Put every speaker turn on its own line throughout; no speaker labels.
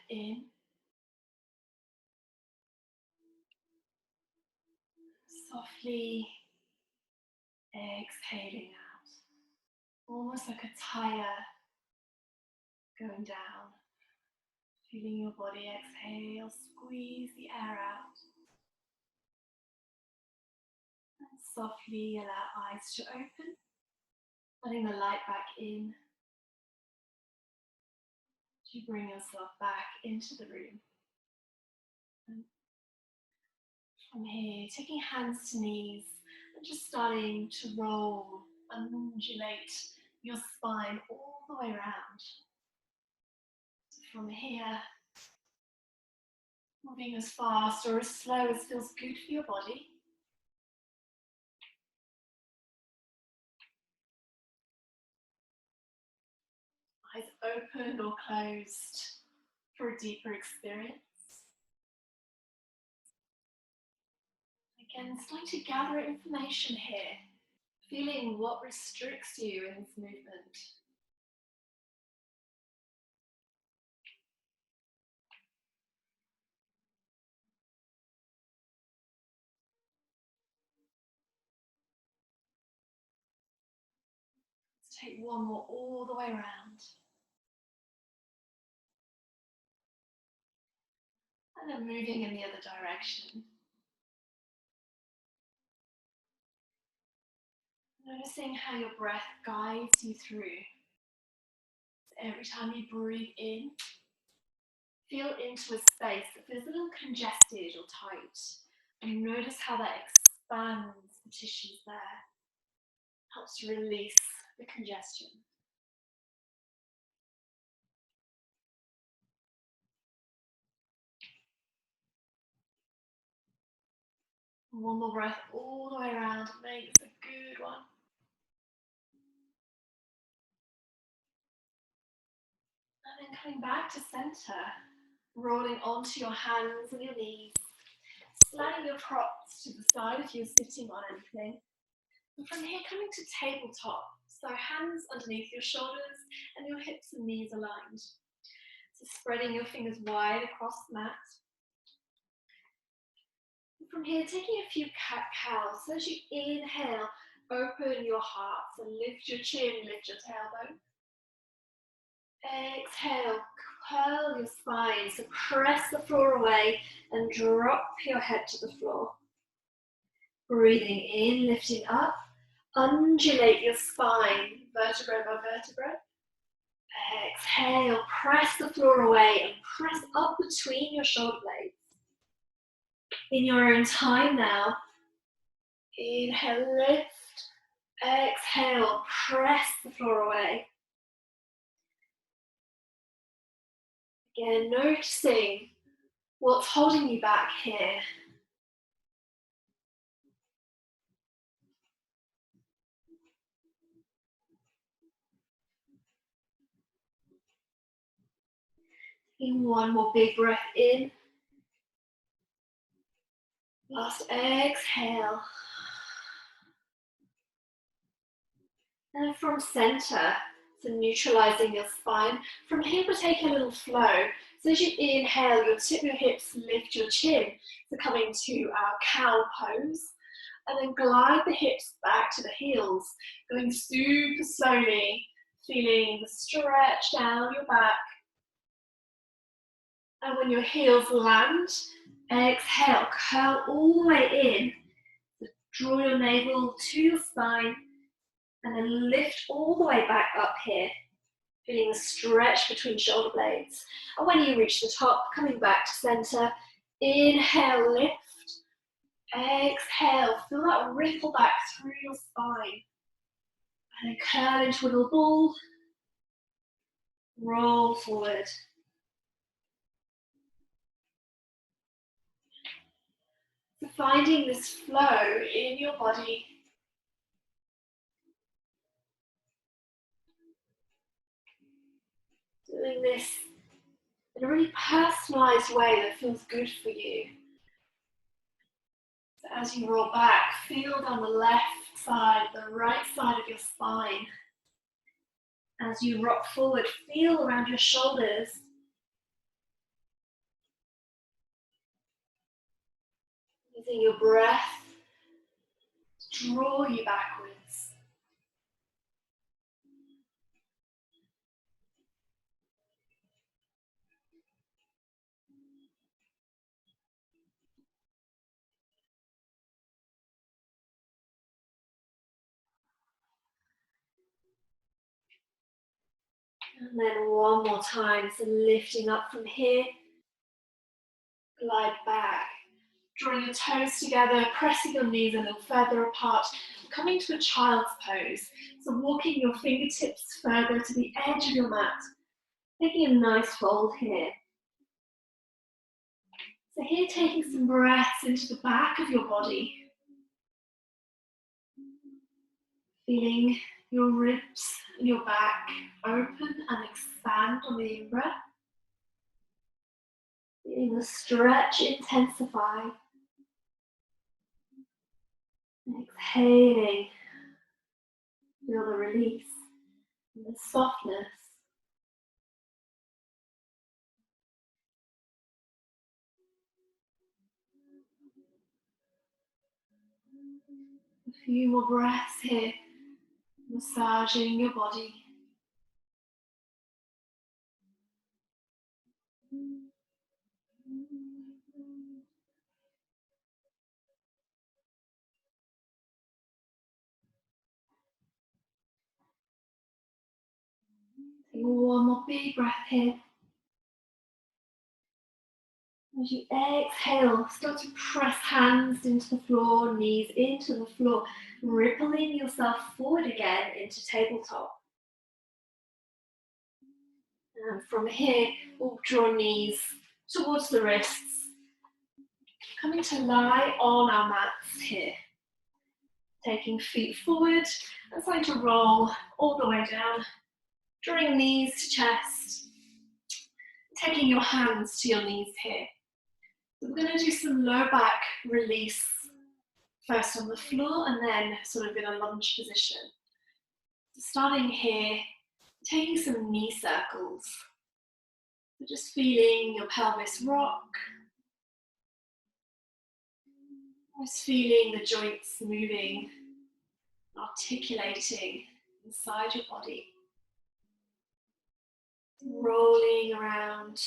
in. Softly exhaling out. Almost like a tire going down. Feeling your body exhale, squeeze the air out. And softly allow eyes to open, letting the light back in. You bring yourself back into the room. And from here, taking hands to knees and just starting to roll, undulate your spine all the way around. So from here, moving as fast or as slow as feels good for your body. Eyes open or closed for a deeper experience. Again, starting to gather information here, feeling what restricts you in this movement. Let's take one more all the way around. And then moving in the other direction. Noticing how your breath guides you through. Every time you breathe in, feel into a space that feels a little congested or tight. And notice how that expands the tissues there. Helps release the congestion. One more breath all the way around. Make this a good one. And then coming back to center, rolling onto your hands and your knees, sliding your props to the side if you're sitting on anything. And from here, coming to tabletop. So hands underneath your shoulders and your hips and knees aligned. So spreading your fingers wide across the mat. And from here, taking a few cat-cows. So as you inhale, open your heart. So lift your chin, lift your tailbone. Exhale, curl your spine. So press the floor away and drop your head to the floor. Breathing in, lifting up. Undulate your spine, vertebra by vertebra. Exhale, press the floor away and press up between your shoulder blades. In your own time now, inhale, lift. Exhale, press the floor away. Again, noticing what's holding you back here. Taking one more big breath in. Last exhale. And from center, so neutralizing your spine. From here, we'll take a little flow. So as you inhale, you'll tip your hips, lift your chin. So coming to our cow pose. And then glide the hips back to the heels, going super slowly, feeling the stretch down your back. And when your heels land, exhale, curl all the way in. So draw your navel to your spine, and then lift all the way back up here, feeling the stretch between shoulder blades. And when you reach the top, coming back to center, inhale, lift. Exhale, feel that ripple back through your spine. And then curl into a little ball. Roll forward. So finding this flow in your body. Doing this in a really personalized way that feels good for you. So as you roll back, feel down the left side, the right side of your spine. As you rock forward, feel around your shoulders. Using your breath to draw you backwards. And then one more time, so lifting up from here, glide back. Drawing your toes together, pressing your knees a little further apart, coming to a child's pose. So walking your fingertips further to the edge of your mat, taking a nice fold here. So here, taking some breaths into the back of your body. Feeling your ribs and your back open and expand on the in-breath. Feeling the stretch intensify. And exhaling. Feel the release and the softness. A few more breaths here, massaging your body. Take one more big breath here. As you exhale, start to press hands into the floor, knees into the floor, rippling yourself forward again into tabletop. And from here, we'll draw knees towards the wrists, coming to lie on our mats here. Taking feet forward and starting to roll all the way down, drawing knees to chest, taking your hands to your knees here. So we're going to do some low back release, first on the floor and then sort of in a lunge position. So starting here, taking some knee circles. So just feeling your pelvis rock, just feeling the joints moving, articulating inside your body. Rolling around.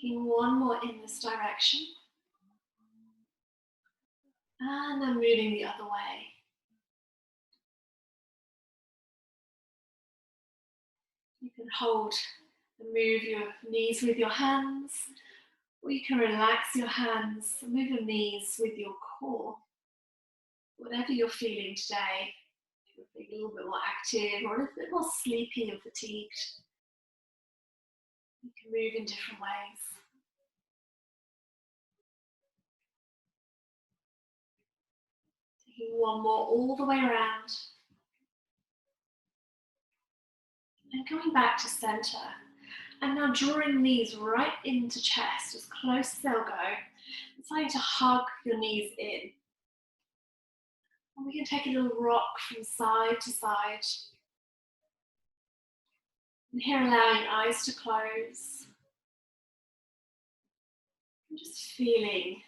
Taking one more in this direction. And then moving the other way. You can hold and move your knees with your hands, or you can relax your hands and move your knees with your core. Whatever you're feeling today, if you're feeling a little bit more active or a little bit more sleepy or fatigued, you can move in different ways. Taking one more all the way around. And coming back to center. And now drawing knees right into chest, as close as they'll go. And starting to hug your knees in. And we can take a little rock from side to side. And here allowing eyes to close. And just feeling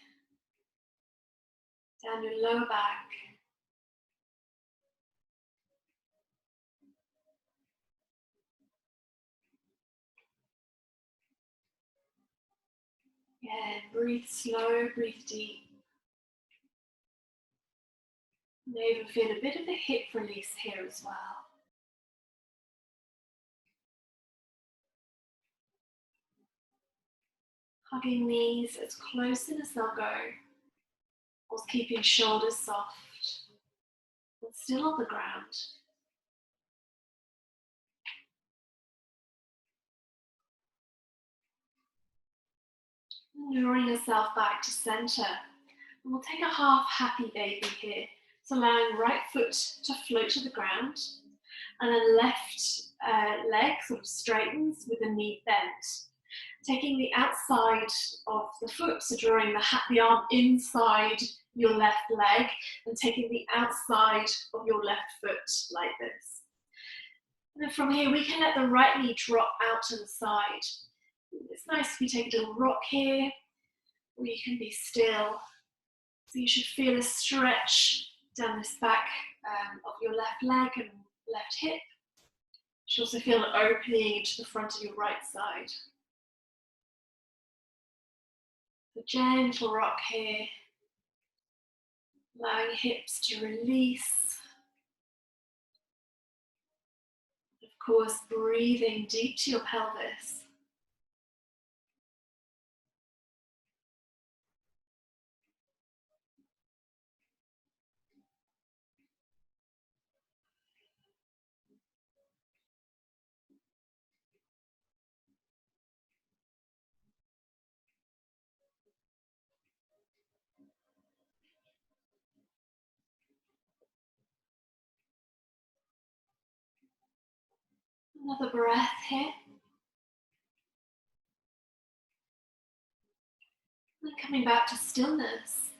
down your lower back. Again, breathe slow, breathe deep. You may even feel a bit of a hip release here as well. Hugging knees as close in as they'll go, whilst keeping shoulders soft, but still on the ground. And drawing yourself back to center. And we'll take a half happy baby here. So allowing right foot to float to the ground, and then left leg sort of straightens with the knee bent. Taking the outside of the foot, so drawing the arm inside your left leg and taking the outside of your left foot like this. And then from here, we can let the right knee drop out to the side. It's nice if you take a little rock here, or you can be still. So you should feel a stretch down this back of your left leg and left hip. You should also feel an opening into the front of your right side. A gentle rock here, allowing hips to release. Of course, breathing deep to your pelvis. Another breath here. And coming back to stillness.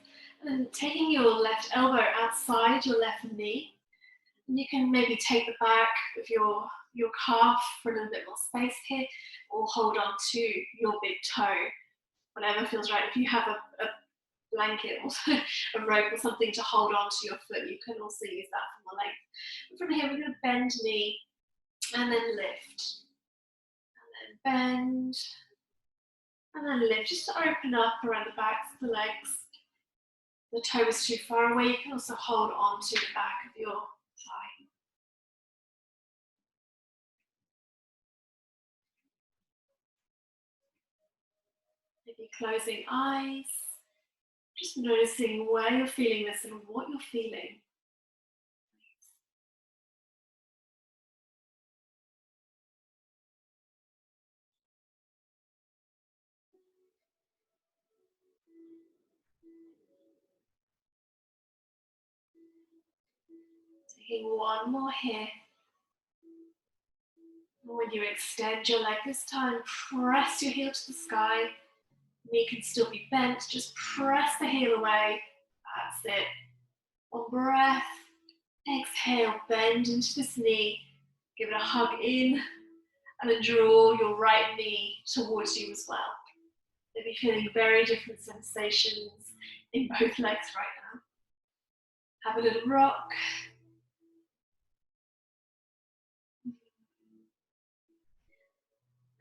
And taking your left elbow outside your left knee. And you can maybe take the back of your calf for a little bit more space here, or hold on to your big toe, whatever feels right. If you have a blanket or a rope or something to hold on to your foot, you can also use that from the length. And from here, we're going to bend knee and then lift. And then bend and then lift, just to open up around the backs of the legs. The toe is too far away, you can also hold on to the back of your thigh. Maybe closing eyes, just noticing where you're feeling this and what you're feeling. Taking one more here. And when you extend your leg this time, press your heel to the sky. Knee can still be bent, just press the heel away. That's it. One breath. Exhale, bend into this knee. Give it a hug in, and then draw your right knee towards you as well. Maybe feeling very different sensations in both legs right now. Have a little rock.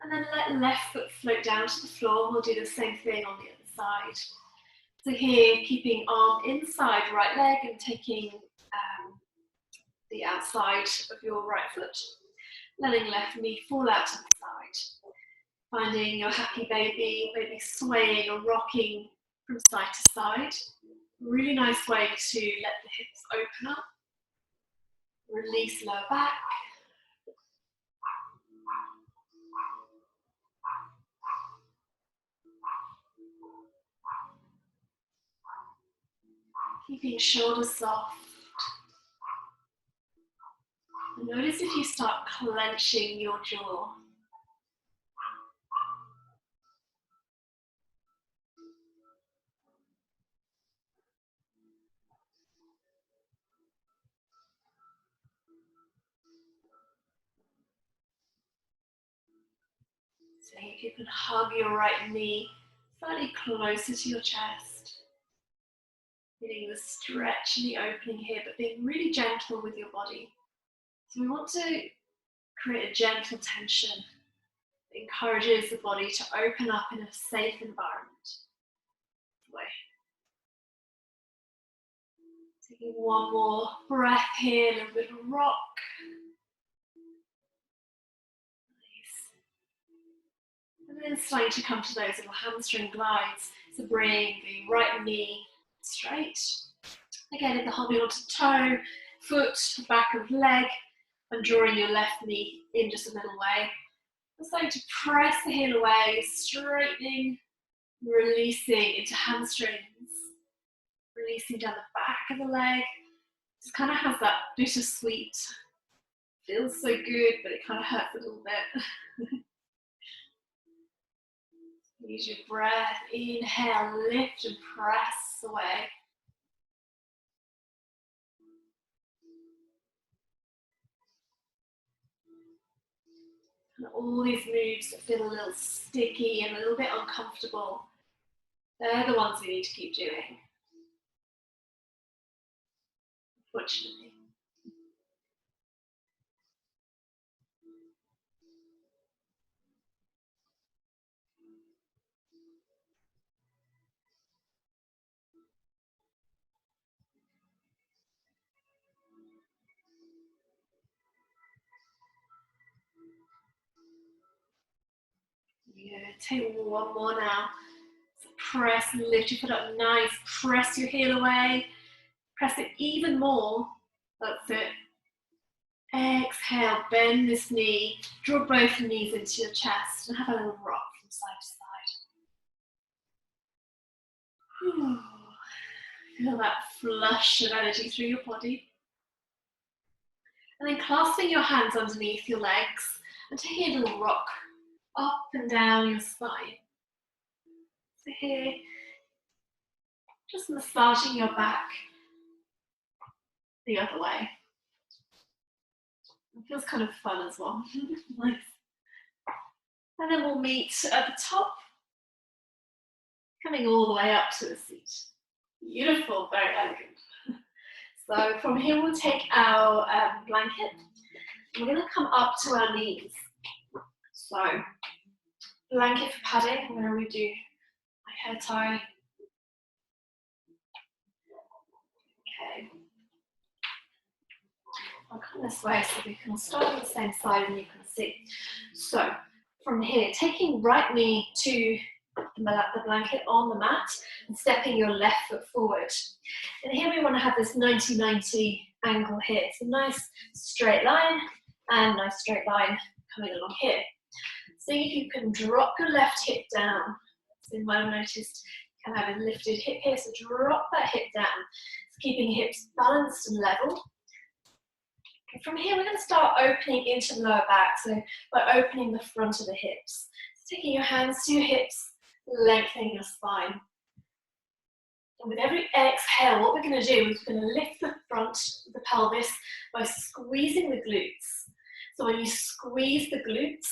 And then let left foot float down to the floor. We'll do the same thing on the other side. So here, keeping arm inside right leg and taking the outside of your right foot. Letting left knee fall out to the side. Finding your happy baby, maybe swaying or rocking from side to side. Really nice way to let the hips open up. Release lower back. Keeping shoulders soft. And notice if you start clenching your jaw. So if you can hug your right knee slightly closer to your chest. Feeling the stretch and the opening here, but being really gentle with your body. So we want to create a gentle tension that encourages the body to open up in a safe environment. Taking one more breath here, a little bit of rock. Nice. And then starting to come to those little hamstring glides. So bring the right knee straight. Again, if the holding onto toe, foot, back of leg, and drawing your left knee in just a little way. I'm starting to press the heel away, straightening, releasing into hamstrings, releasing down the back of the leg. Just kind of has that bittersweet, feels so good, but it kind of hurts a little bit. Use your breath. Inhale, lift and press away. And all these moves that feel a little sticky and a little bit uncomfortable, they're the ones we need to keep doing, unfortunately. Yeah, take one more now. So press and lift your foot up nice. Press your heel away. Press it even more. That's it. Exhale, bend this knee. Draw both knees into your chest and have a little rock from side to side. Feel that flush of energy through your body. And then clasping your hands underneath your legs and taking a little rock up and down your spine. So here, just massaging your back the other way. It feels kind of fun as well. Nice. And then we'll meet at the top, coming all the way up to the seat. Beautiful, very elegant. So from here we'll take our blanket. We're going to come up to our knees. So blanket for padding, I'm going to redo my hair tie. Okay. I'll come this way so we can start on the same side and you can see. So from here, taking right knee to the blanket on the mat and stepping your left foot forward. And here we want to have this 90-90 angle here. So nice straight line and nice straight line coming along here. See if you can drop your left hip down. So you might have noticed you can have a lifted hip here, so drop that hip down. So keeping hips balanced and level. Okay, from here we're going to start opening into the lower back, so by opening the front of the hips. So taking your hands to your hips, lengthening your spine. And with every exhale, what we're going to do is we're going to lift the front of the pelvis by squeezing the glutes. So when you squeeze the glutes,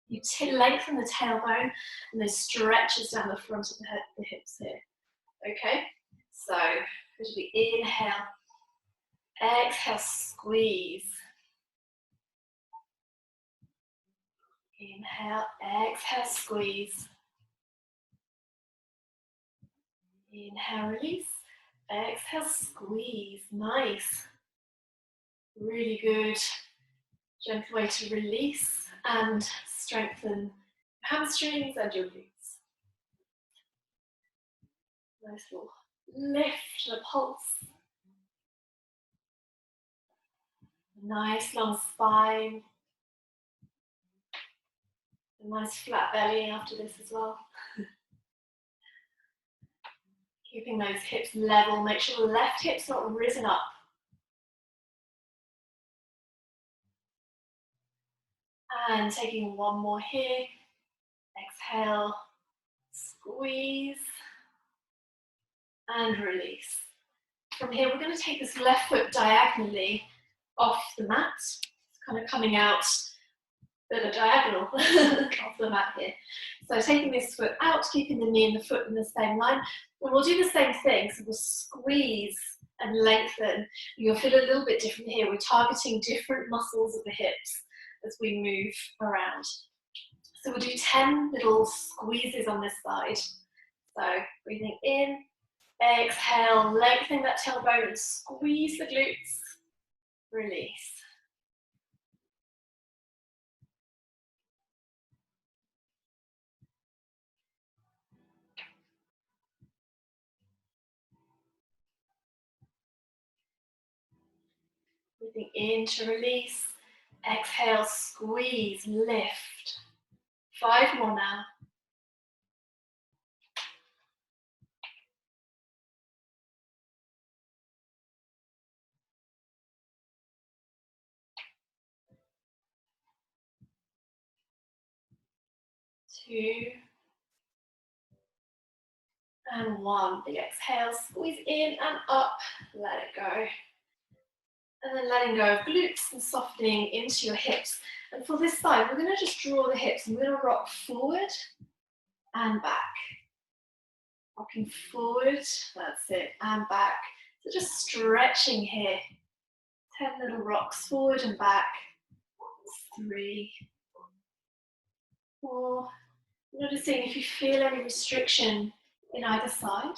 you lengthen the tailbone and then stretches down the front of the hips here. Okay? So as we inhale, exhale, squeeze. Inhale, exhale, squeeze. Inhale, release. Exhale, squeeze. Nice. Really good. Gentle way to release and strengthen your hamstrings and your glutes. Nice little lift and a pulse. Nice long spine. A nice flat belly after this as well. Keeping those hips level. Make sure the left hip's not risen up. And taking one more here. Exhale, squeeze, and release. From here, we're going to take this left foot diagonally off the mat. It's kind of coming out at a diagonal off the mat here. So taking this foot out, keeping the knee and the foot in the same line. And we'll do the same thing. So we'll squeeze and lengthen. You'll feel a little bit different here. We're targeting different muscles of the hips as we move around. So we'll do 10 little squeezes on this side. So breathing in, exhale, lengthening that tailbone and squeeze the glutes, release. Breathing in to release, exhale, squeeze, lift. 5 more now. Two, And one, big exhale, squeeze in and up, let it go. And then letting go of glutes and softening into your hips. And for this side, we're gonna just draw the hips. We're gonna rock forward and back. Rocking forward, that's it, and back. So just stretching here. 10 little rocks forward and back. 3, 4. Noticing if you feel any restriction in either side.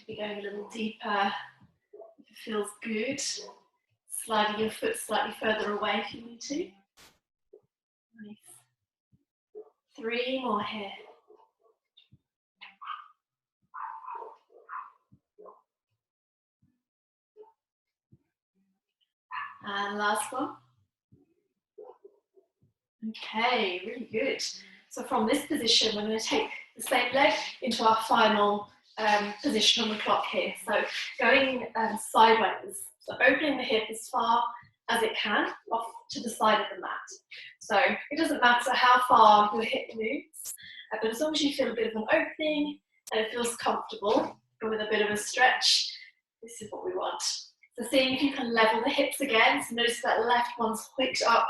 Maybe going a little deeper if it feels good. Sliding your foot slightly further away if you need to. Nice. 3 more here. And last one. Okay, really good. So from this position, we're going to take the same leg into our final position on the clock here. So going sideways, so opening the hip as far as it can off to the side of the mat. So it doesn't matter how far your hip moves, but as long as you feel a bit of an opening and it feels comfortable, but with a bit of a stretch, this is what we want. So seeing if you can level the hips again. So notice that left one's hooked up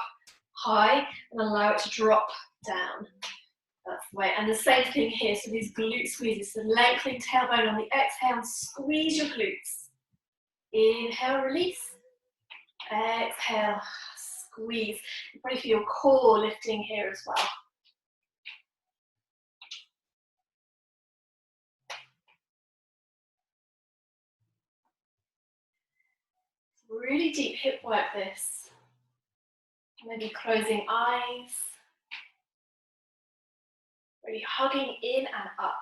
high and allow it to drop down. That's the way. And the same thing here. So these glute squeezes. So lengthening tailbone on the exhale, squeeze your glutes. Inhale, release. Exhale, squeeze. You probably feel your core lifting here as well. Really deep hip work this. Maybe closing eyes. Really hugging in and up.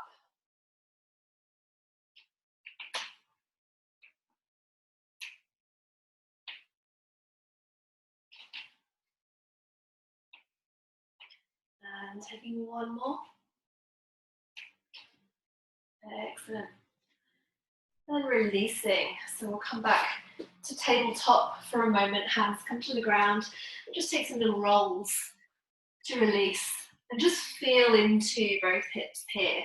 And taking one more. Excellent. And releasing. So we'll come back to tabletop for a moment. Hands come to the ground. Just take some little rolls to release. And just feel into both hips here.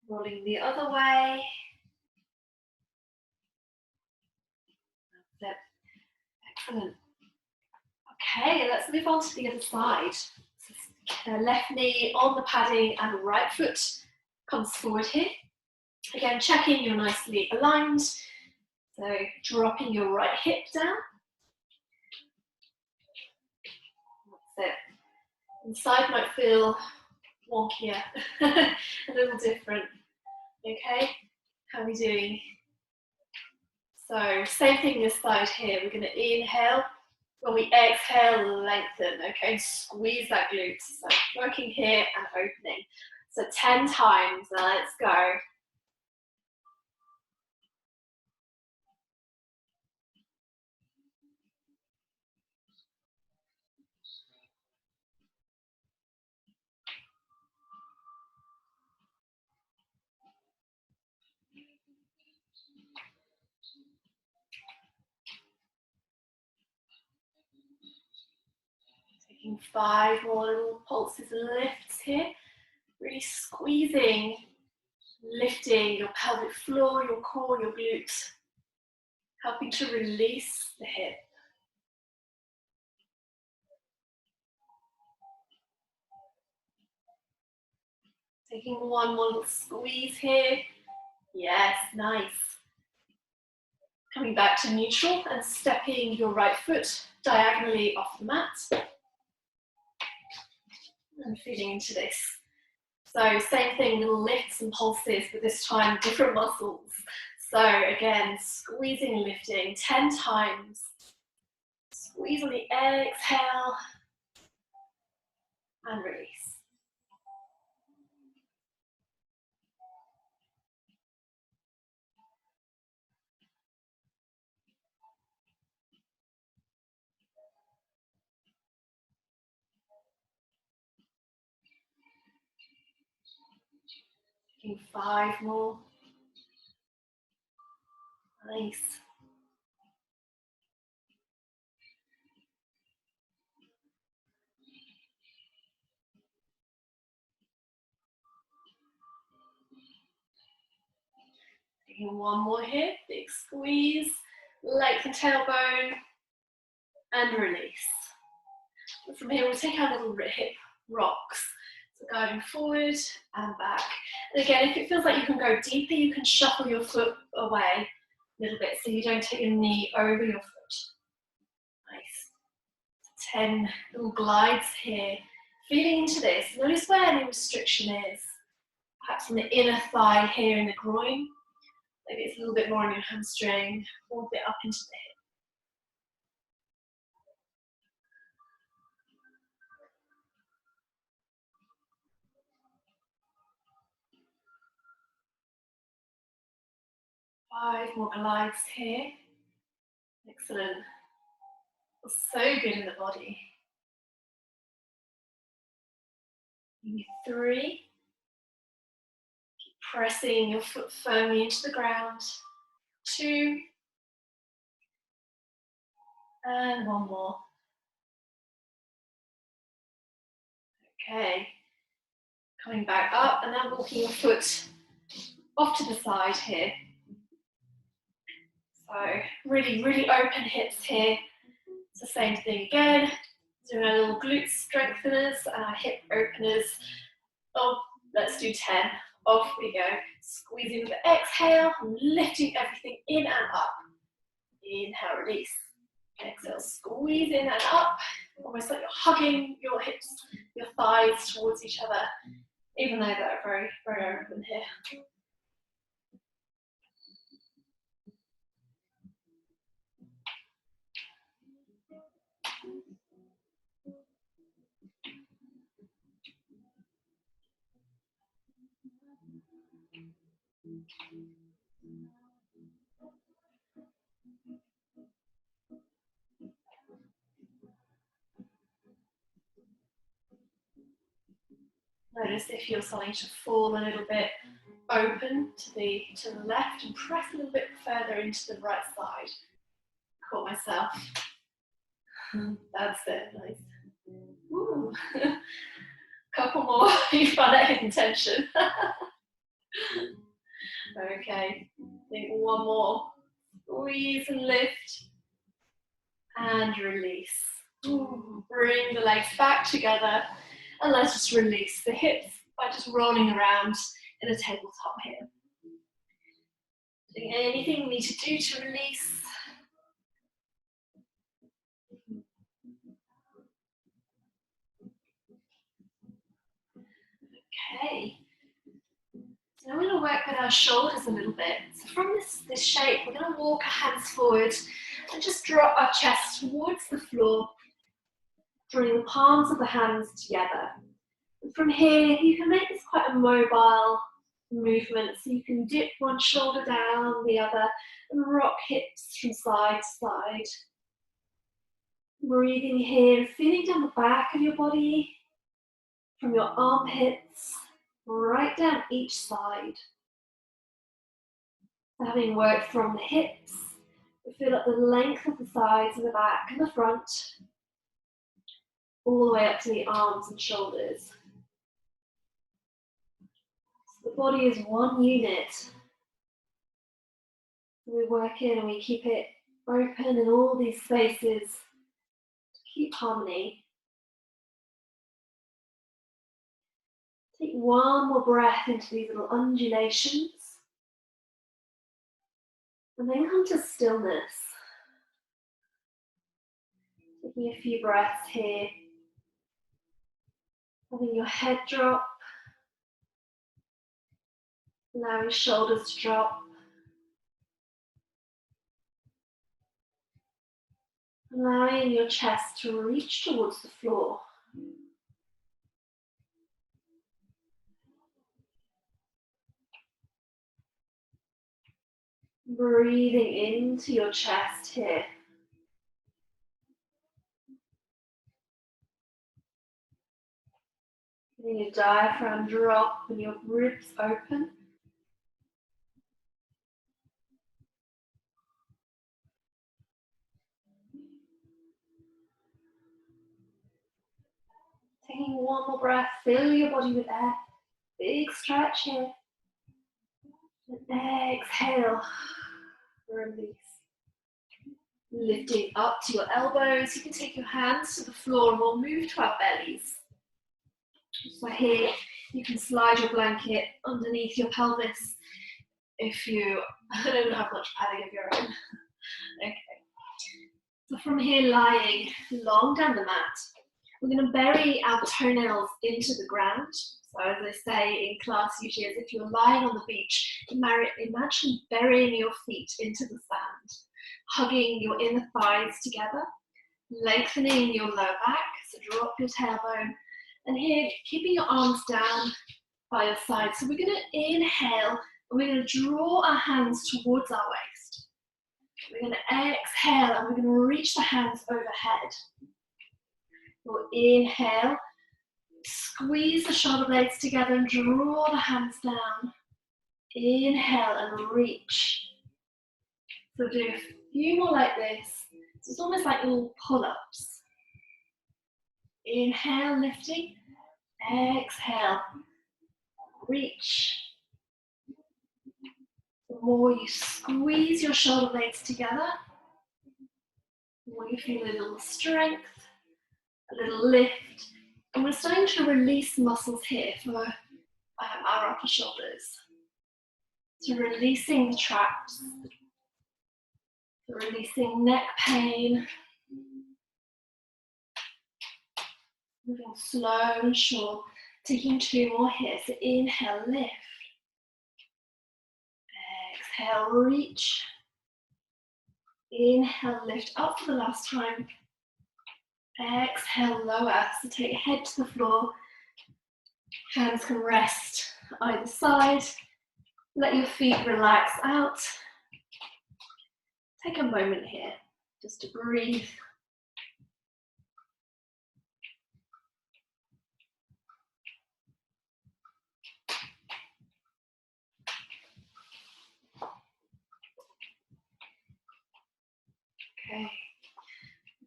Rolling the other way. That's it. Excellent. Okay, let's move on to the other side. So left knee on the padding and right foot comes forward here. Again, checking you're nicely aligned. So dropping your right hip down. That's it. Inside might feel wonkier, a little different. Okay, how are we doing? So same thing this side here. We're going to inhale. When we exhale, lengthen. Okay, squeeze that glute. So working here and opening. So 10 times. Now let's go. Taking 5 more little pulses and lifts here. Really squeezing, lifting your pelvic floor, your core, your glutes. Helping to release the hip. Taking one more little squeeze here. Yes, nice. Coming back to neutral and stepping your right foot diagonally off the mat. And feeling into this. So same thing, little lifts and pulses, but this time different muscles. So again, squeezing and lifting 10 times. Squeeze on the exhale and release. Taking 5 more. Nice. Taking one more here, big squeeze, lengthen tailbone, and release. And from here, we'll take our little hip rocks. So going forward and back. And again, if it feels like you can go deeper, you can shuffle your foot away a little bit so you don't take your knee over your foot. Nice. 10 little glides here. Feeling into this. Notice where any restriction is. Perhaps on the inner thigh here in the groin. Maybe it's a little bit more on your hamstring, or a bit up into the hip. Five more glides here. Excellent. Feels so good in the body. Maybe 3. Keep pressing your foot firmly into the ground. 2. And 1 more. Okay. Coming back up and now walking your foot off to the side here. So really, really open hips here. It's the same thing again. Doing our little glute strengtheners and our hip openers. Oh, let's do 10. Off we go. Squeezing with the exhale, lifting everything in and up. Inhale, release. Exhale, squeeze in and up. Almost like you're hugging your hips, your thighs towards each other, even though they're very, very open here. Notice if you're starting to fall a little bit open to the left and press a little bit further into the right side. Caught myself. That's it, nice. Ooh. Couple more, you find that hidden tension. Okay, I think 1 more. Squeeze and lift. And release. Ooh. Bring the legs back together. And let's just release the hips by just rolling around in a tabletop here. Doing anything you need to do to release. Okay. So now we're going to work with our shoulders a little bit. So from this shape, we're going to walk our hands forward and just drop our chest towards the floor, drawing the palms of the hands together. And from here, you can make this quite a mobile movement. So you can dip one shoulder down, the other, and rock hips from side to side. Breathing here, feeling down the back of your body, from your armpits, right down each side. So having worked from the hips, we feel up the length of the sides and the back and the front, all the way up to the arms and shoulders. So the body is one unit. We work in and we keep it open in all these spaces to keep harmony. Take 1 more breath into these little undulations. And then come to stillness. Taking a few breaths here. Letting your head drop. Allowing shoulders to drop. Allowing your chest to reach towards the floor. Breathing into your chest here. Letting your diaphragm drop and your ribs open. Taking one more breath, fill your body with air. Big stretch here. And exhale, release. Lifting up to your elbows, you can take your hands to the floor and we'll move to our bellies. So here, you can slide your blanket underneath your pelvis if you don't have much padding of your own. Okay. So from here, lying long down the mat, we're going to bury our toenails into the ground. So as I say in class usually, as if you're lying on the beach, imagine burying your feet into the sand, hugging your inner thighs together, lengthening your lower back, so drop your tailbone, and here, keeping your arms down by your side. So we're going to inhale, and we're going to draw our hands towards our waist. We're going to exhale, and we're going to reach the hands overhead. We'll inhale, squeeze the shoulder blades together and draw the hands down. Inhale and reach. So do a few more like this. So it's almost like little pull-ups. Inhale, lifting. Exhale, reach. The more you squeeze your shoulder blades together, the more you feel a little strength, a little lift. And we're starting to release muscles here for our upper shoulders. So releasing the traps, so releasing neck pain, moving slow and sure, taking two more here. So inhale, lift. Exhale, reach. Inhale, lift up for the last time. Exhale, lower. So take your head to the floor. Hands can rest either side. Let your feet relax out. Take a moment here just to breathe. Okay.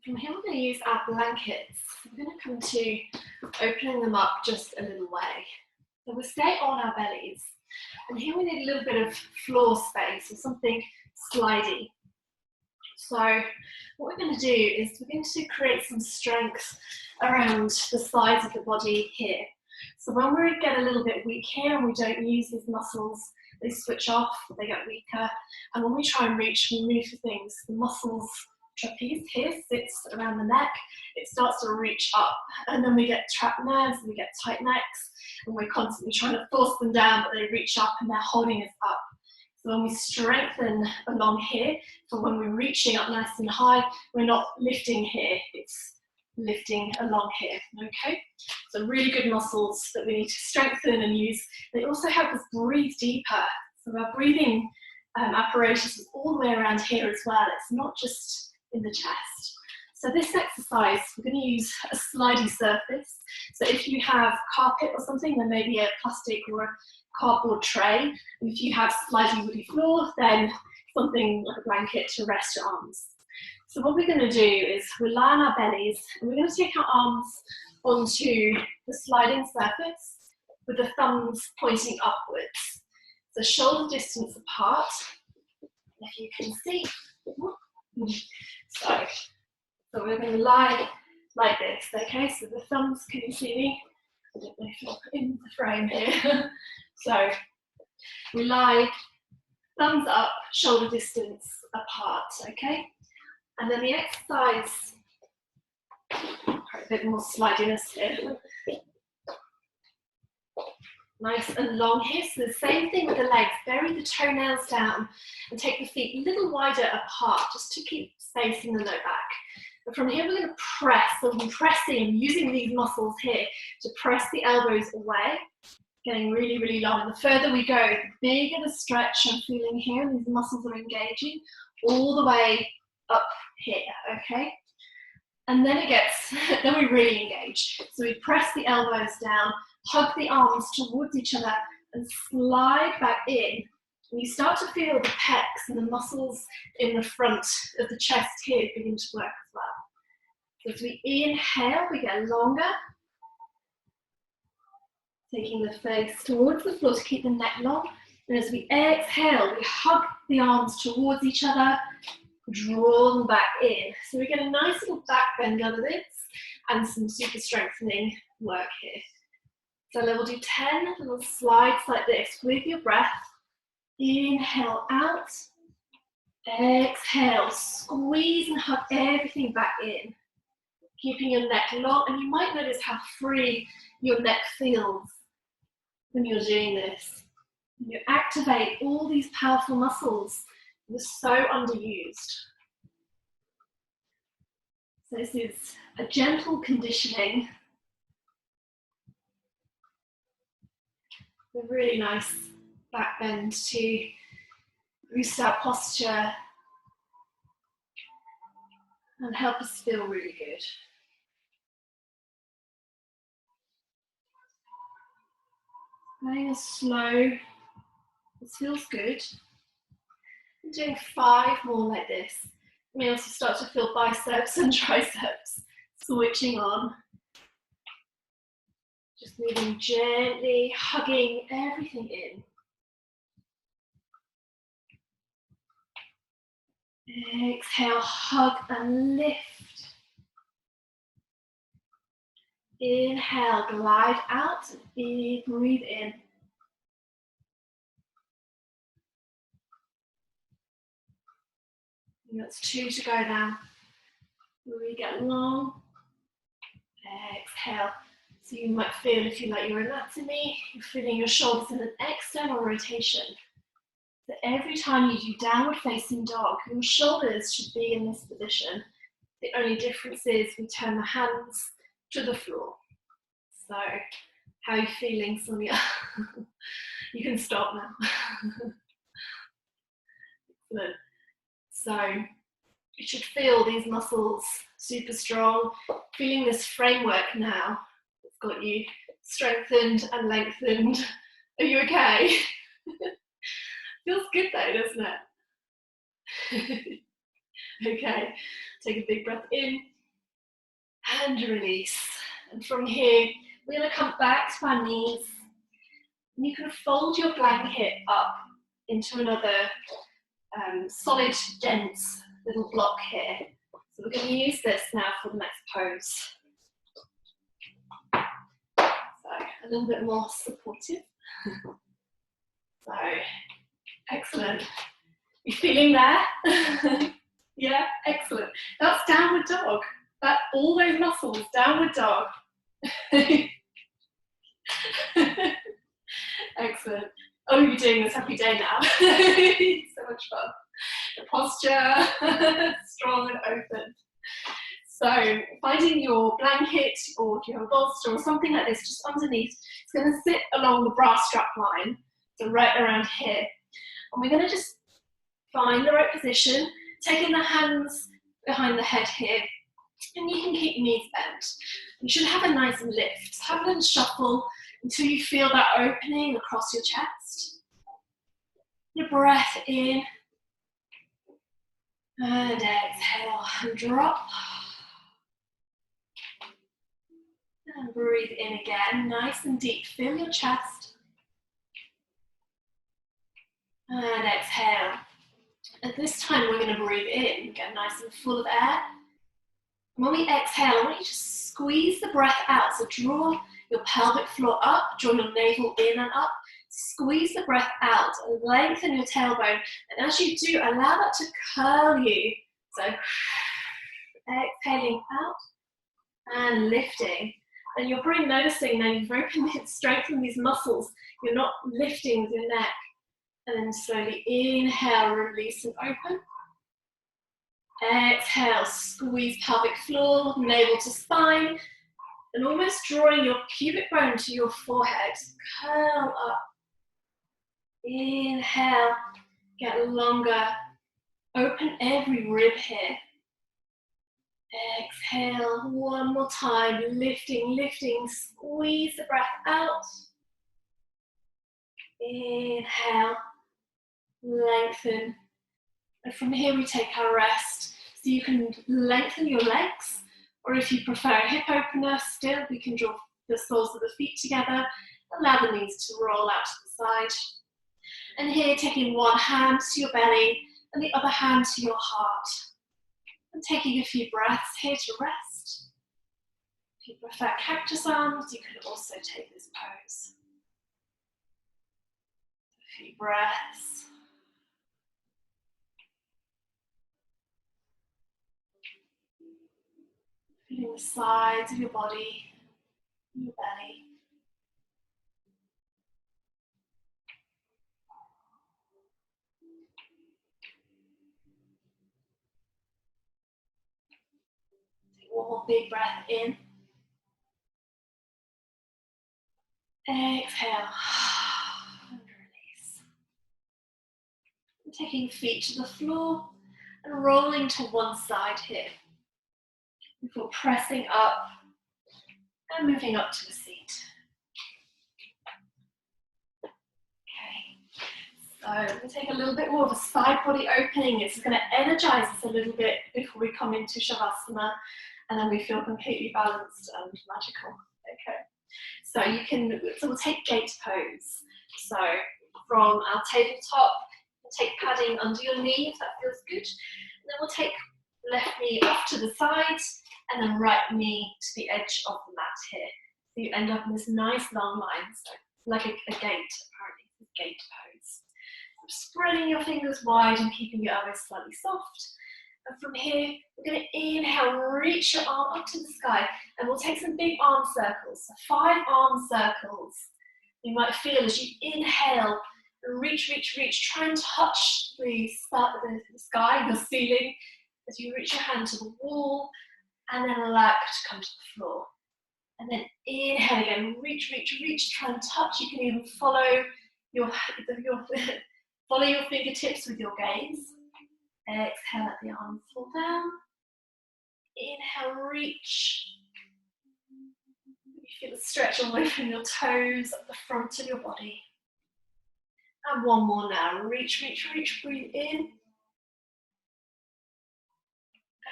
From here we're going to use our blankets. We're going to come to opening them up just a little way. So we'll stay on our bellies. And here we need a little bit of floor space or something slidey. So what we're going to do is we're going to create some strength around the sides of the body here. So when we get a little bit weak here and we don't use these muscles, they switch off, they get weaker. And when we try and reach, we move for things. The muscles, trapeze here sits around the neck, it starts to reach up. And then we get trapped nerves and we get tight necks. And we're constantly trying to force them down, but they reach up and they're holding us up. So when we strengthen along here, so when we're reaching up nice and high, we're not lifting here, it's lifting along here, okay? So really good muscles that we need to strengthen and use. They also help us breathe deeper. So our breathing apparatus is all the way around here as well. It's not just in the chest. So this exercise, we're going to use a slidey surface. So if you have carpet or something, then maybe a plastic or a cardboard tray. And if you have slidey woody floor, then something like a blanket to rest your arms. So what we're going to do is we'll lie on our bellies and we're going to take our arms onto the sliding surface with the thumbs pointing upwards. So shoulder distance apart, if you can see. So we're going to lie like this, okay? So the thumbs, can you see me? I don't know if you're in the frame here. So we lie thumbs up, shoulder distance apart, okay? And then the exercise, a bit more slidiness here. Nice and long here. So the same thing with the legs. Bury the toenails down and take the feet a little wider apart just to keep space in the low back. But from here we're going to press. So I'm pressing, using these muscles here to press the elbows away, getting really, really long. And the further we go, the bigger the stretch I'm feeling here. And these muscles are engaging all the way up here, okay? And then it gets, then we really engage. So we press the elbows down, hug the arms towards each other and slide back in. And you start to feel the pecs and the muscles in the front of the chest here begin to work as well. So as we inhale, we get longer. Taking the face towards the floor to keep the neck long. And as we exhale, we hug the arms towards each other, draw them back in. So we get a nice little back bend under this and some super strengthening work here. So we'll do 10 little slides like this with your breath. Inhale out, exhale, squeeze and hug everything back in. Keeping your neck long, and you might notice how free your neck feels when you're doing this. You activate all these powerful muscles that are so underused. So this is a gentle conditioning. A really nice back bend to boost our posture and help us feel really good. Going as slow, this feels good. I'm doing 5 more like this. You may also start to feel biceps and triceps switching on. Just moving gently, hugging everything in. Exhale, hug and lift. Inhale, glide out, and breathe in. And that's 2 to go now. Really get long. Exhale. So you might feel, if you like your anatomy, you're feeling your shoulders in an external rotation. So every time you do downward facing dog, your shoulders should be in this position. The only difference is we turn the hands to the floor. So, how are you feeling, Sonia? You can stop now. Excellent. So, you should feel these muscles super strong. Feeling this framework now. It's got you strengthened and lengthened. Are you okay? Feels good though, doesn't it? Okay, take a big breath in and release. And from here, we're going to come back to our knees. And you can fold your blanket up into another solid, dense little block here. So we're going to use this now for the next pose. So a little bit more supportive. So, excellent. You feeling that? Yeah, excellent. That's downward dog. That all those muscles, downward dog. Excellent. Oh, you're doing this every day now. So much fun. The posture, strong and open. So finding your blanket, or if you have a bolster or something like this just underneath, it's going to sit along the bra strap line, so right around here. And we're going to just find the right position, taking the hands behind the head here, and you can keep your knees bent. You should have a nice lift. Have a little shuffle until you feel that opening across your chest. Your breath in, and exhale, and drop. And breathe in again, nice and deep. Feel your chest. And exhale. At this time, we're going to breathe in, get nice and full of air. And when we exhale, I want you to squeeze the breath out. So draw your pelvic floor up, draw your navel in and up. Squeeze the breath out, lengthen your tailbone. And as you do, allow that to curl you. So exhaling out and lifting. And you're probably noticing now you've opened it, strengthened these muscles. You're not lifting with your neck. And then slowly inhale, release and open. Exhale, squeeze pelvic floor, navel to spine. And almost drawing your pubic bone to your forehead. Curl up. Inhale, get longer. Open every rib here. Exhale, one more time, lifting, lifting, squeeze the breath out. Inhale, lengthen. And from here we take our rest. So you can lengthen your legs, or if you prefer a hip opener, still we can draw the soles of the feet together Allow the knees to roll out to the side. And here, taking one hand to your belly and the other hand to your heart. And taking a few breaths here to rest. If you prefer cactus arms, you can also take this pose. A few breaths. Feeling the sides of your body, your belly. Take one more big breath in. Exhale. And release. And taking feet to the floor and rolling to one side here. Before pressing up and moving up to the seat. Okay, so we'll take a little bit more of a side body opening. This is going to energize us a little bit before we come into Shavasana, and then we feel completely balanced and magical. Okay, so we'll take gate pose. So from our tabletop, we'll take padding under your knee if that feels good. And then we'll take left knee off to the side, and then right knee to the edge of the mat here. So you end up in this nice long line, so like a gate, apparently, a gate pose. Spreading your fingers wide and keeping your elbows slightly soft. And from here, we're going to inhale, reach your arm up to the sky, and we'll take some big arm circles. So 5 arm circles. You might feel as you inhale, reach, reach, reach. Try and touch the sky, the ceiling, as you reach your hand to the wall, and then allow it to come to the floor. And then inhale again, reach, reach, reach, try and touch. You can even follow your fingertips with your gaze. Exhale, let the arms fall down. Inhale, reach. You feel the stretch all the way from your toes up the front of your body. And one more now. Reach, reach, reach, breathe in.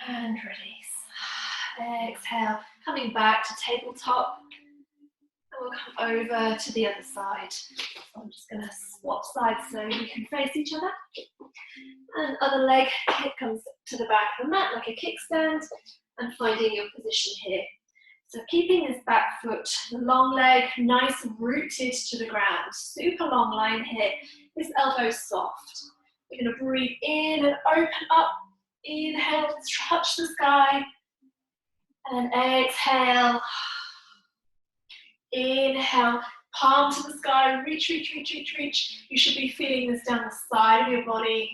And release. Exhale, coming back to tabletop. And we'll come over to the other side. So I'm just going to swap sides so we can face each other. And other leg comes to the back of the mat like a kickstand, and finding your position here. So keeping this back foot, the long leg, nice and rooted to the ground. Super long line here. This elbow soft. We're going to breathe in and open up. Inhale, touch the sky. And exhale. Inhale, palm to the sky, reach, reach, reach, reach, reach. You should be feeling this down the side of your body.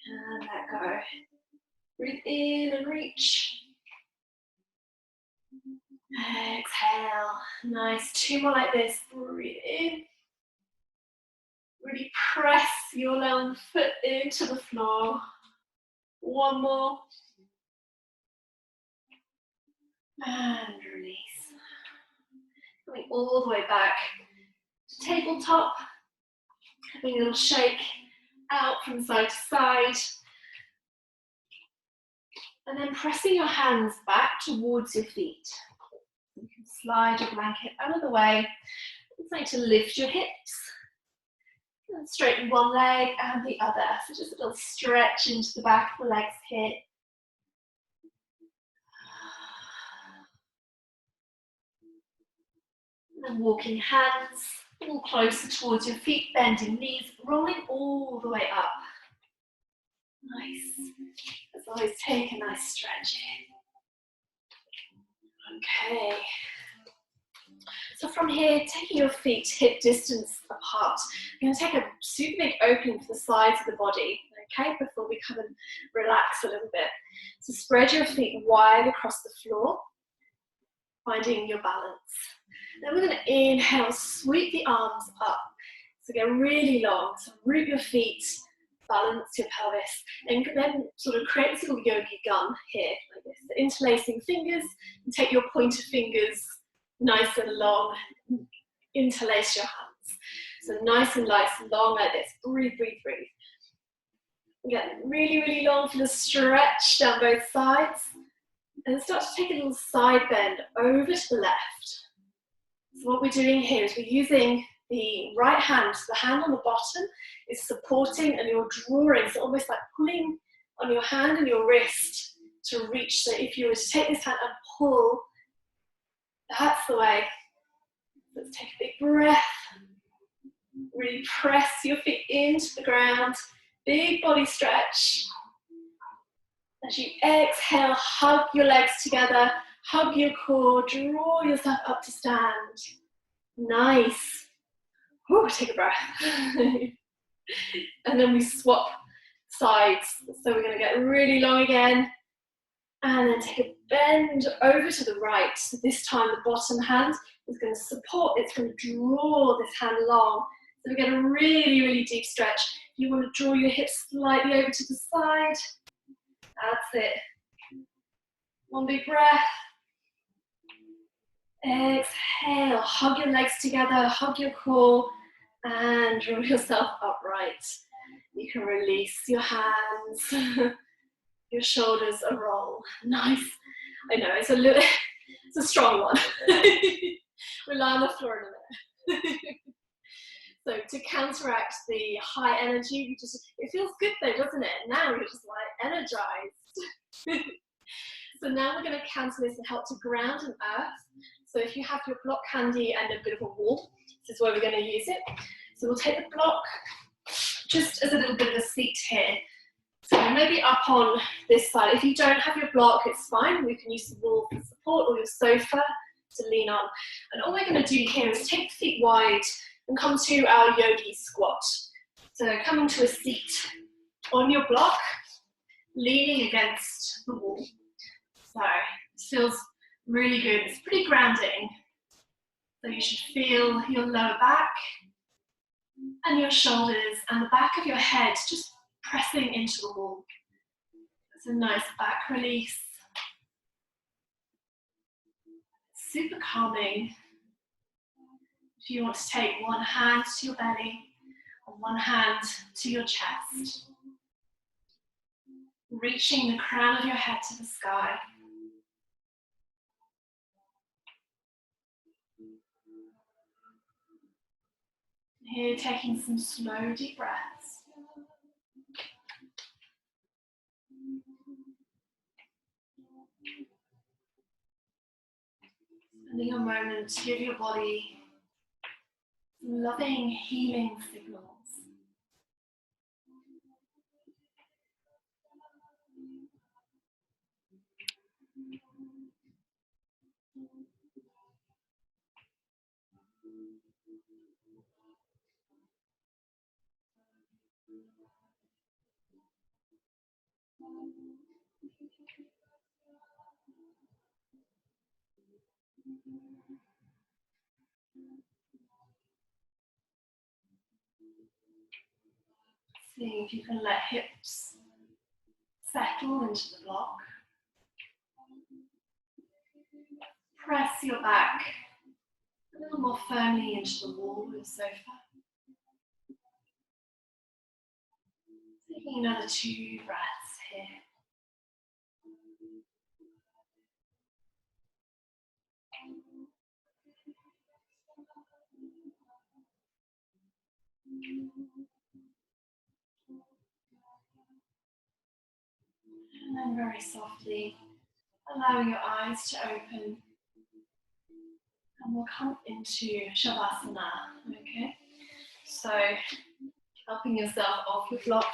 And let go. Breathe in and reach. Exhale. Nice. 2 more like this. Breathe in. Really press your long foot into the floor. 1 more. And release. Coming all the way back to tabletop. Having a little shake out from side to side. And then pressing your hands back towards your feet. You can slide your blanket out of the way. It's like to lift your hips. And straighten one leg and the other. So just a little stretch into the back of the legs here. And walking hands all closer towards your feet, bending knees, rolling all the way up. Nice. As always, take a nice stretch here. Okay. So from here, taking your feet hip distance apart, you're going to take a super big opening for the sides of the body, okay, before we come and relax a little bit. So spread your feet wide across the floor, finding your balance. Then we're going to inhale, sweep the arms up. So go really long, so root your feet, balance your pelvis, and then sort of create this little yogi gun here, like this. So interlacing fingers, and take your pointer fingers nice and long, interlace your hands. So nice and light and long like this. Breathe, breathe, breathe. Get really, really long for the stretch down both sides. And start to take a little side bend over to the left. So what we're doing here is we're using the right hand, the hand on the bottom is supporting and you're drawing, so almost like pulling on your hand and your wrist to reach. So if you were to take this hand and pull, that's the way. Let's take a big breath. Really press your feet into the ground. Big body stretch. As you exhale, hug your legs together, hug your core, draw yourself up to stand. Nice. Ooh, take a breath. And then we swap sides. So we're going to get really long again. And then take a bend over to the right. So this time the bottom hand is going to support, it's going to draw this hand long. So we get a really, really deep stretch. You want to draw your hips slightly over to the side. That's it. One big breath. Exhale, hug your legs together, hug your core, and draw yourself upright. You can release your hands. Your shoulders a roll. Nice. I know, it's a strong one. We'll lie on the floor in a minute. So to counteract the high energy, it feels good though, doesn't it? Now you're just like energized. So now we're going to counter this and help to ground and earth. So if you have your block handy and a bit of a wall, this is where we're going to use it. So we'll take the block just as a little bit of a seat here. So maybe up on this side. If you don't have your block, it's fine. We can use the wall for support or your sofa to lean on. And all we're going to do here is take the feet wide and come to our yogi squat. So come into a seat on your block, leaning against the wall. So it feels really good. It's pretty grounding. So you should feel your lower back and your shoulders and the back of your head just pressing into the wall. It's a nice back release. Super calming. If you want to take one hand to your belly and one hand to your chest, reaching the crown of your head to the sky. Here, taking some slow, deep breaths. Spending a moment to give your body loving, healing signals. Seeing if you can let hips settle into the block. Press your back a little more firmly into the wall of the sofa. Taking another 2 breaths here. And then very softly, allowing your eyes to open. And we'll come into Shavasana, okay? So, helping yourself off your block,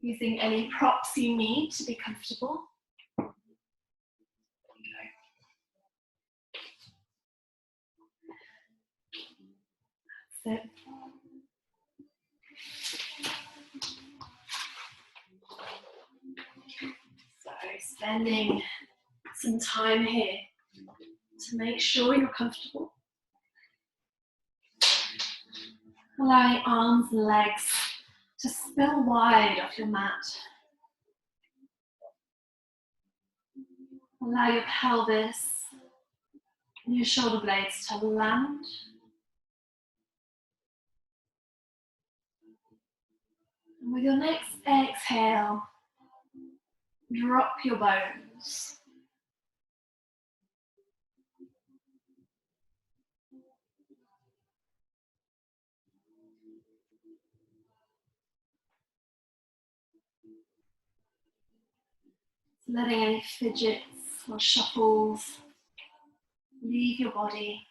using any props you need to be comfortable. That's it. So, spending some time here to make sure you're comfortable. Allowing arms and legs to spill wide off your mat. Allow your pelvis and your shoulder blades to land. And with your next exhale, drop your bones. Letting any fidgets or shuffles leave your body.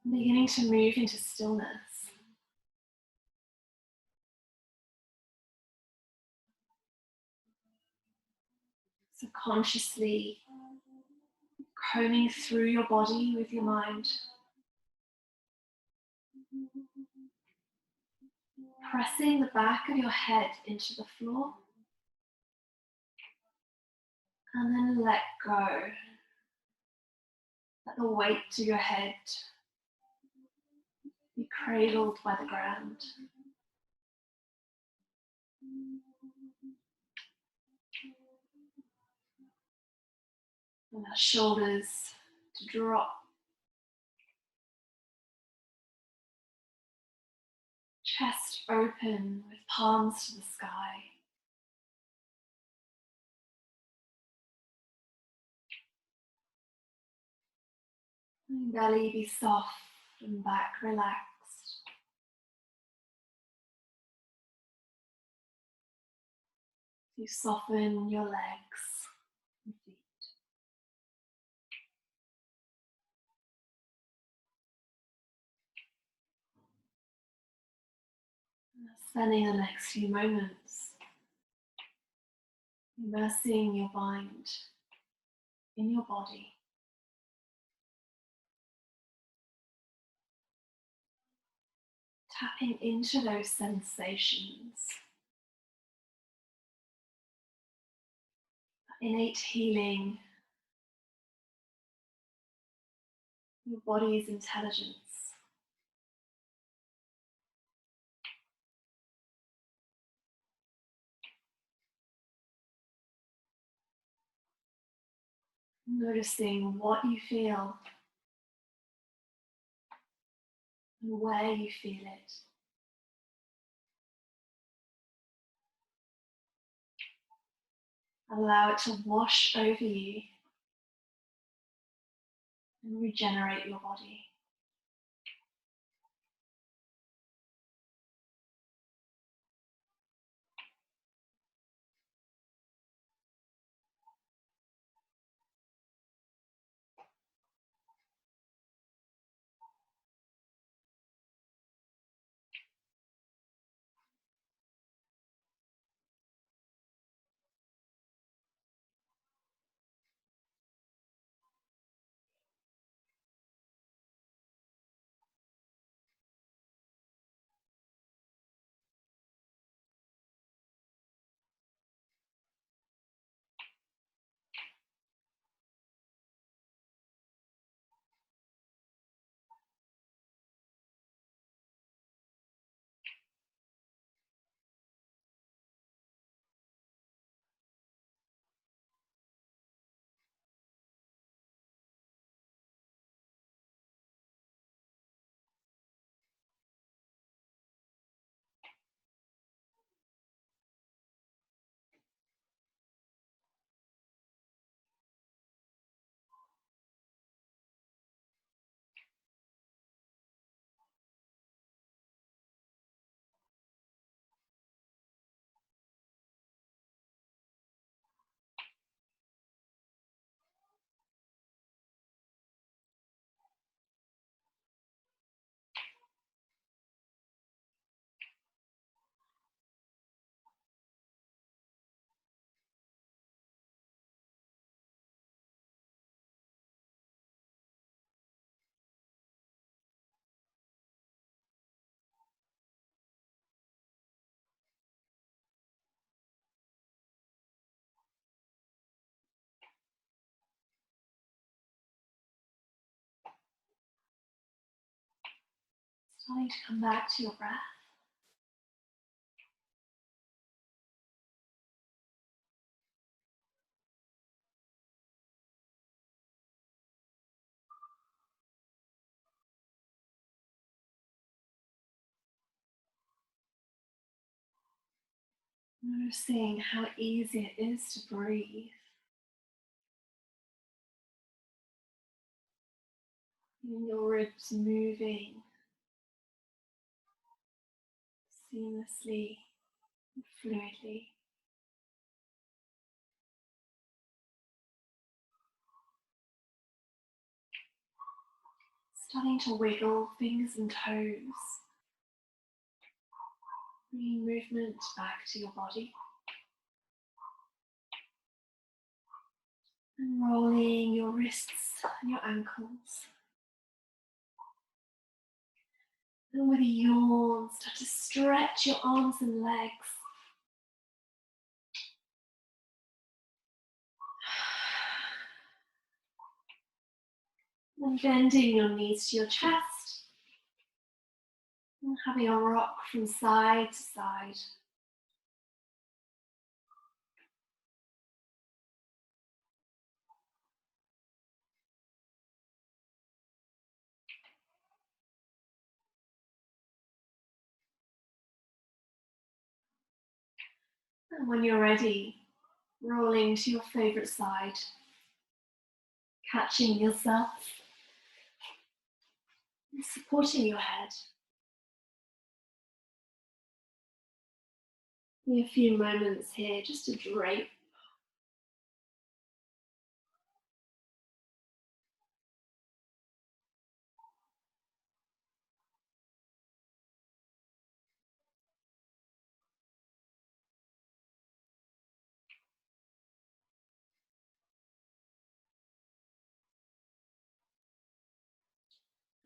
Beginning to move into stillness. So consciously combing through your body with your mind. Pressing the back of your head into the floor. And then let go. Let the weight of your head be cradled by the ground. Allow shoulders to drop. Chest open with palms to the sky. And belly be soft and back relaxed. You soften your legs and feet. Spending the next few moments immersing your mind in your body. Tapping into those sensations. Innate healing. Your body's intelligence. Noticing what you feel and where you feel it. Allow it to wash over you and regenerate your body. Starting to come back to your breath. Noticing how easy it is to breathe. Feeling your ribs moving seamlessly and fluidly. Starting to wiggle fingers and toes, bringing movement back to your body. And rolling your wrists and your ankles. And with a yawn, start to stretch your arms and legs. And bending your knees to your chest. And having a rock from side to side. And when you're ready, rolling to your favorite side, catching yourself, and supporting your head. A few moments here just to drape.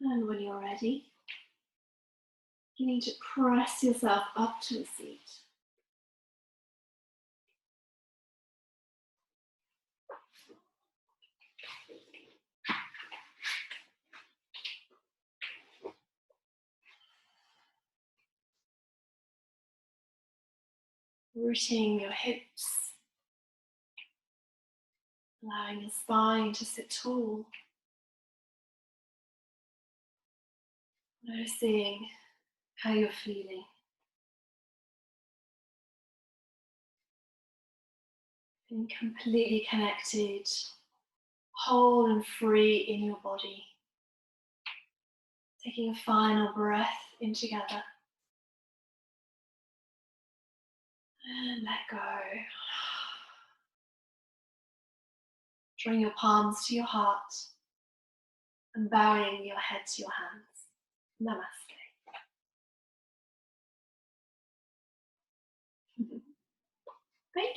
And when you're ready, you need to press yourself up to a seat. Rooting your hips, allowing your spine to sit tall. Noticing how you're feeling. Being completely connected, whole and free in your body. Taking a final breath in together. And let go. Drawing your palms to your heart and bowing your head to your hands. Namaste. Thank you.